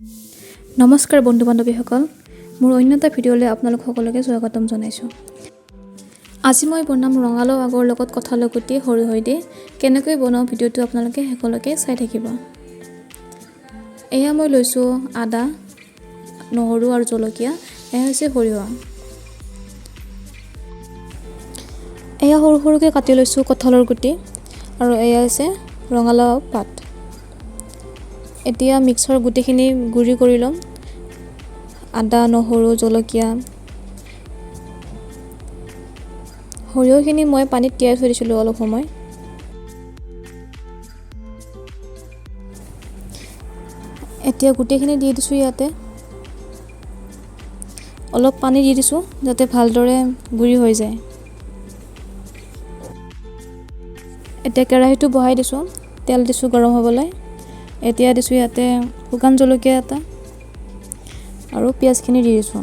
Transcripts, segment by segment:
নমস্কাৰ বন্ধু বান্ধৱীসকল, মোৰ অন্য এটা ভিডিঅ'লৈ আপোনালোক সকলোকে স্বাগতম জনাইছোঁ। আজি মই বনাম ৰঙালাও আগৰ লগত কঁঠালৰ গুটি সৰিয়হ দি কেনেকৈ বনাওঁ ভিডিঅ'টো আপোনালোকে সকলোকে চাই থাকিব। এয়া মই লৈছোঁ আদা, নহৰু আৰু জলকীয়া, এয়া হৈছে সৰিয়হ। এয়া সৰু সৰুকৈ কাটি লৈছোঁ কঁঠালৰ গুটি আৰু এয়া হৈছে ৰঙালাও পাত। এতিয়া মিক্সাৰ গুটিখিনি গুড়ি কৰি ল'ম। আদা, নহৰু, জলকীয়া, সৰিয়হখিনি মই পানীত তিয়াই থৈ দিছিলোঁ অলপ সময়। এতিয়া গুটিখিনি দি দিছোঁ ইয়াতে। অলপ পানী দি দিছোঁ যাতে ভালদৰে গুড়ি হৈ যায়। এতিয়া কেৰাহীটো বহাই দিছোঁ, তেল দিছোঁ গৰম হ'বলৈ। এতিয়া দিছোঁ ইয়াতে শুকান জলকীয়া এটা আৰু পিঁয়াজখিনি দি দিছোঁ।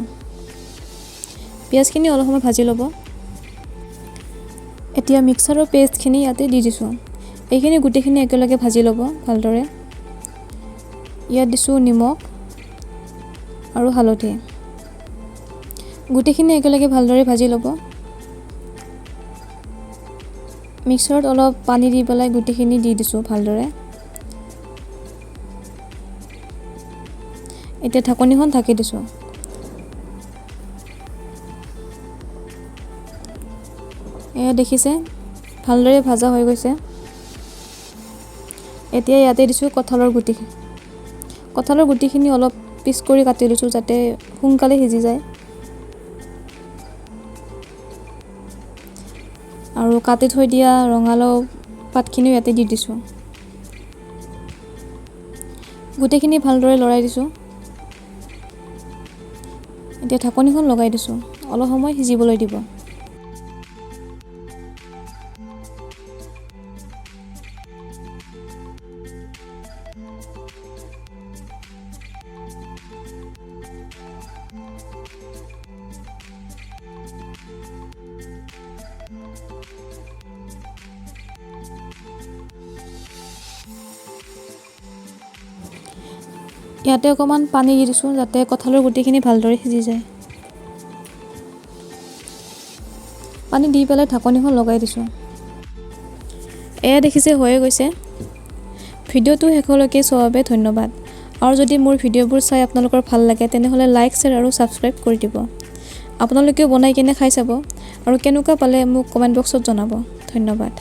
পিঁয়াজখিনি অলপ সময় ভাজি ল'ব। এতিয়া মিক্সাৰৰ পেষ্টখিনি ইয়াতে দি দিছোঁ। এইখিনি গোটেইখিনি একেলগে ভাজি ল'ব ভালদৰে। ইয়াত দিছোঁ নিমখ আৰু হালধি। গোটেইখিনি একেলগে ভালদৰে ভাজি ল'ব। মিক্সাৰত অলপ পানী দি পেলাই গোটেইখিনি দি দিছোঁ ভালদৰে। এতিয়া ঢাকনিখন ঢাকি দিছোঁ। এয়া দেখিছে ভালদৰে ভাজা হৈ গৈছে। এতিয়া ইয়াতে দিছোঁ কঁঠালৰ গুটি। কঁঠালৰ গুটিখিনি অলপ পিচ কৰি কাটি লৈছোঁ যাতে সোনকালে সিজি যায়। আৰু কাটি থৈ দিয়া ৰঙালাও পাতখিনিও ইয়াতে দি দিছোঁ। গোটেইখিনি ভালদৰে লৰাই দিছোঁ। এতিয়া ঢাকনিখন লগাই দিছোঁ, অলপ সময় সিজিবলৈ দিব। ইয়াতে অকণমান পানী দি দিছোঁ যাতে কঁঠালৰ গুটিখিনি ভালদৰে সিজি যায়। পানী দি পেলাই ঢাকনিখন লগাই দিছোঁ। এয়া দেখিছে হৈয়ে গৈছে। ভিডিঅ'টো শেষলৈকে চোৱাৰ বাবে ধন্যবাদ। আৰু যদি মোৰ ভিডিঅ'বোৰ চাই আপোনালোকৰ ভাল লাগে তেনেহ'লে লাইক, শ্বেয়াৰ আৰু ছাবস্ক্ৰাইব কৰি দিব। আপোনালোকেও বনাই কিনে খাই চাব আৰু কেনেকুৱা পালে মোক কমেণ্ট বক্সত জনাব। ধন্যবাদ।